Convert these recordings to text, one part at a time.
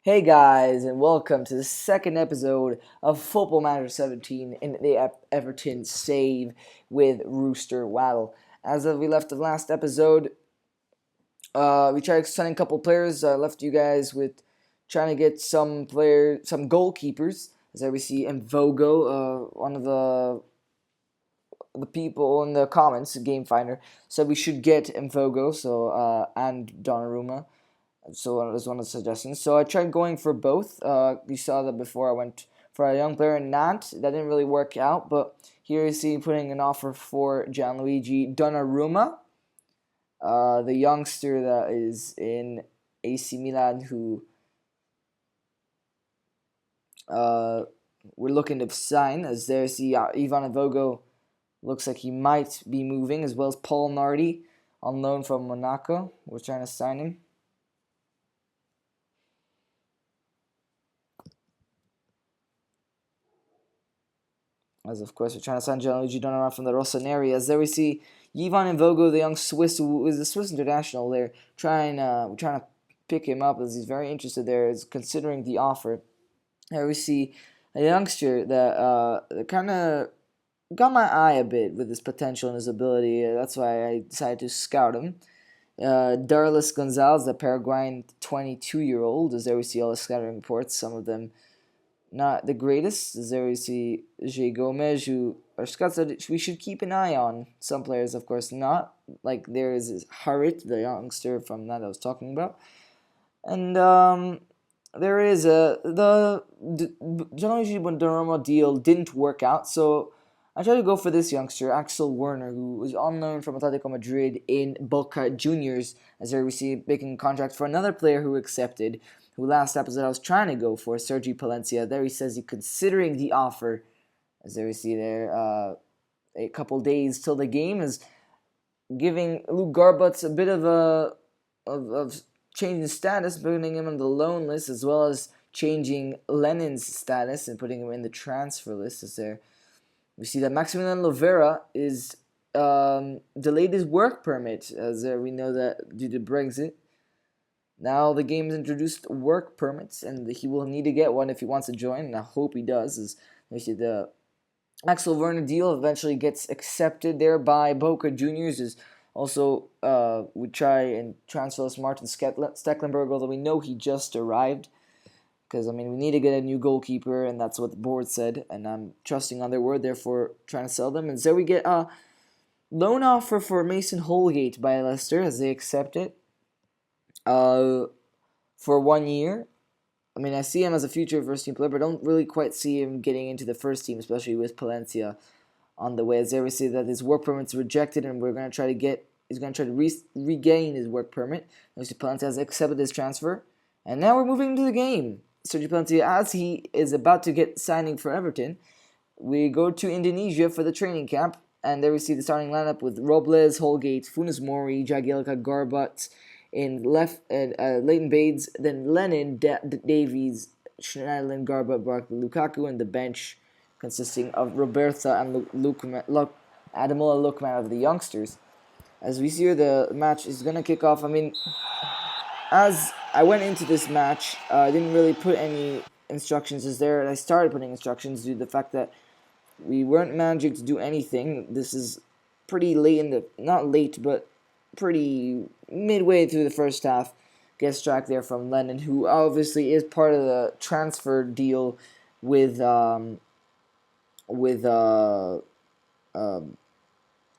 Hey guys, and welcome to the second episode of Football Manager 17 in the Everton save with Rooster Waddle. As we left the last episode, we tried signing a couple players. I left you guys with trying to get some goalkeepers. As we see Mvogo, one of the people in the comments, Game Finder, said we should get Mvogo, and Donnarumma. So that was one of the suggestions. So I tried going for both. You saw that before. I went for a young player in Nantes. That didn't really work out. But here you see putting an offer for Gianluigi Donnarumma, the youngster that is in AC Milan, who we're looking to sign. As there you see Ivan Avogo looks like he might be moving, as well as Paul Nardi on loan from Monaco. We're trying to sign him. As of course we're trying to sign Gianluigi Donnarumma from the Rossoneri. As there we see Ivan Vogo, the young Swiss, who is a Swiss international. They're trying to pick him up as he's very interested there, is considering the offer. There we see a youngster that kind of got my eye a bit with his potential and his ability. That's why I decided to scout him. Darlis Gonzalez, the Paraguayan 22-year-old, as there we see all the scouting reports, some of them not the greatest. As there we see J. Gomez, who are scouts that we should keep an eye on. Some players, of course, not. Like there is Harit, the youngster from that I was talking about. And there is the Gianluigi Donnarumma deal didn't work out, so I tried to go for this youngster, Axel Werner, who was on loan from Atletico Madrid in Boca Juniors, as they received making a contract for another player who accepted, who last episode I was trying to go for, Sergi Palencia. There he says he's considering the offer, as there we see there, a couple days till the game, is giving Luke Garbutz a bit of changing status, putting him on the loan list, as well as changing Lennon's status and putting him in the transfer list. As there, we see that Maximilian Lovera is delayed his work permit, as we know that due to Brexit. Now the game has introduced work permits, and he will need to get one if he wants to join, and I hope he does. As we see the Axel Werner deal eventually gets accepted there by Boca Juniors. Is also we try and transfer Martin Stecklenburg, although we know he just arrived. Because, I mean, we need to get a new goalkeeper, and that's what the board said, and I'm trusting on their word, therefore trying to sell them. And so we get a loan offer for Mason Holgate by Leicester, as they accept it, for 1 year. I mean, I see him as a future first-team player, but I don't really quite see him getting into the first team, especially with Palencia on the way. As there we see that his work permit's rejected, and he's going to try to regain his work permit. Obviously, Palencia has accepted his transfer, and now we're moving into the game. Sergio Palencia, as he is about to get signing for Everton, we go to Indonesia for the training camp, and there we see the starting lineup with Robles, Holgate, Funes Mori, Jagielka, Garbut in left, Leighton Baines, then Lennon, Davies, Schneiderlin, Garbut, Barkley, Lukaku, and the bench consisting of Roberta and Ademola Lookman of the youngsters. As we see here, the match is going to kick off. I mean, as I went into this match, I didn't really put any instructions as there, and I started putting instructions due to the fact that we weren't managing to do anything. This is pretty late in the, not late, but pretty midway through the first half. Guest strike there from Lennon, who obviously is part of the transfer deal with the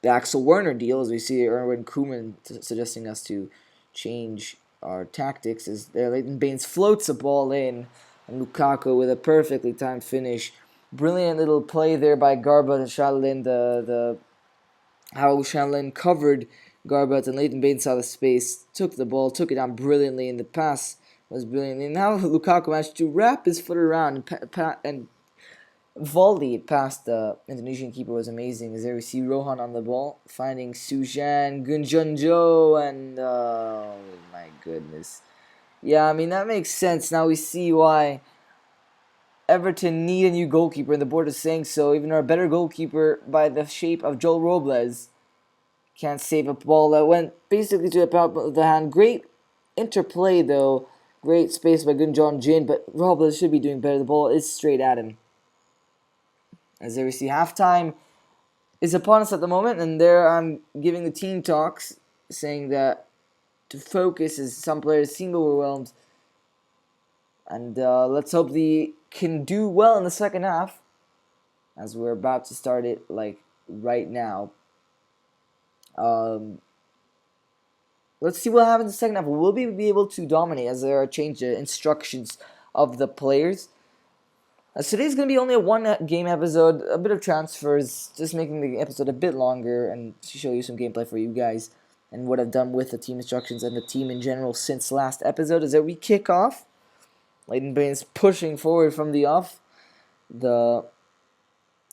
Axel Werner deal, as we see Erwin Koeman suggesting us to change our tactics. Is there Leighton Baines floats a ball in, and Lukaku with a perfectly timed finish. Brilliant little play there by Garbut and Schneiderlin. How Schneiderlin covered Garbut, and Leighton Baines saw the space, took the ball, took it down brilliantly, and the pass was brilliant. And now Lukaku managed to wrap his foot around and volley it past the Indonesian keeper. Was amazing. As there we see Rohan on the ball, finding Sujan Gunjonjo, and oh my goodness. Yeah, I mean, that makes sense. Now we see why Everton need a new goalkeeper, and the board is saying so. Even our better goalkeeper by the shape of Joel Robles can't save a ball that went basically to the top of the hand. Great interplay, though. Great space by Gunjon Jin, but Robles should be doing better. The ball is straight at him. As there we see halftime is upon us at the moment, and there I'm giving the team talks, saying that to focus as some players seem overwhelmed. And let's hope they can do well in the second half, as we're about to start it like right now. Let's see what happens in the second half. Will we be able to dominate as there are changed instructions of the players? Today's going to be only a one-game episode, a bit of transfers, just making the episode a bit longer and to show you some gameplay for you guys and what I've done with the team instructions and the team in general since last episode. As we kick off, Leighton Baines pushing forward from the off, the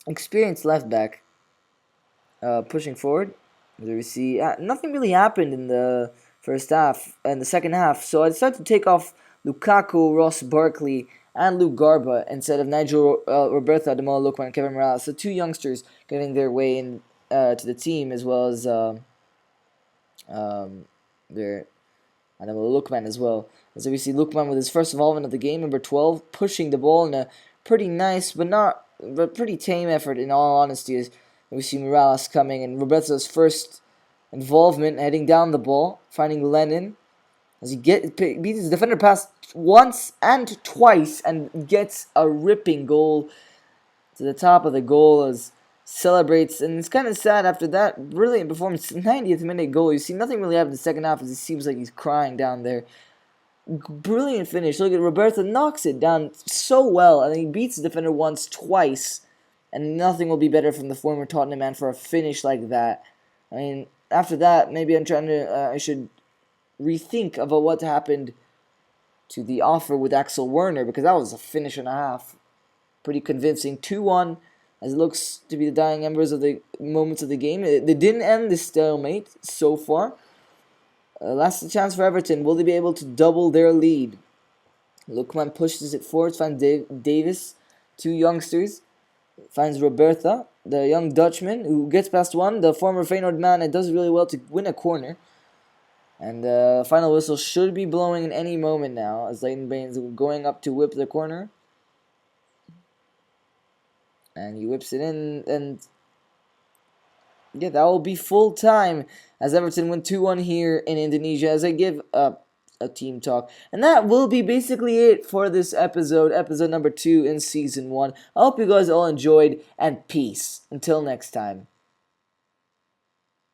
experienced left back pushing forward. There we see nothing really happened in the first half and the second half, so I decided to take off Lukaku, Ross Barkley, and Luke Garba instead of Nigel Roberto, Ademola Lookman, and Kevin Morales. So two youngsters getting their way in to the team, as well as their Ademola Lookman as well. So we see Lookman with his first involvement of the game, number 12, pushing the ball in a pretty nice but pretty tame effort in all honesty. As we see Morales coming and Roberto's first involvement, heading down the ball, finding Lennon. As he beats his defender pass once and twice and gets a ripping goal to the top of the goal as celebrates. And it's kind of sad after that brilliant performance. 90th minute goal. You see nothing really happen in the second half as it seems like he's crying down there. Brilliant finish. Look at Roberto, knocks it down so well and he beats the defender once, twice. And nothing will be better from the former Tottenham man for a finish like that. I mean, after that, maybe I should rethink about what happened to the offer with Axel Werner, because that was a finish and a half. Pretty convincing. 2-1, as it looks to be the dying embers of the moments of the game. They didn't end the stalemate so far. Last chance for Everton. Will they be able to double their lead? Lookman pushes it forward, finds Davis, two youngsters. Finds Roberta, the young Dutchman, who gets past one, the former Feyenoord man, and does really well to win a corner. And the final whistle should be blowing in any moment now, as Leighton Baines going up to whip the corner. And he whips it in, and yeah, that will be full time as Everton win 2-1 here in Indonesia, as I give a team talk. And that will be basically it for this episode number 2 in Season 1. I hope you guys all enjoyed, and peace. Until next time.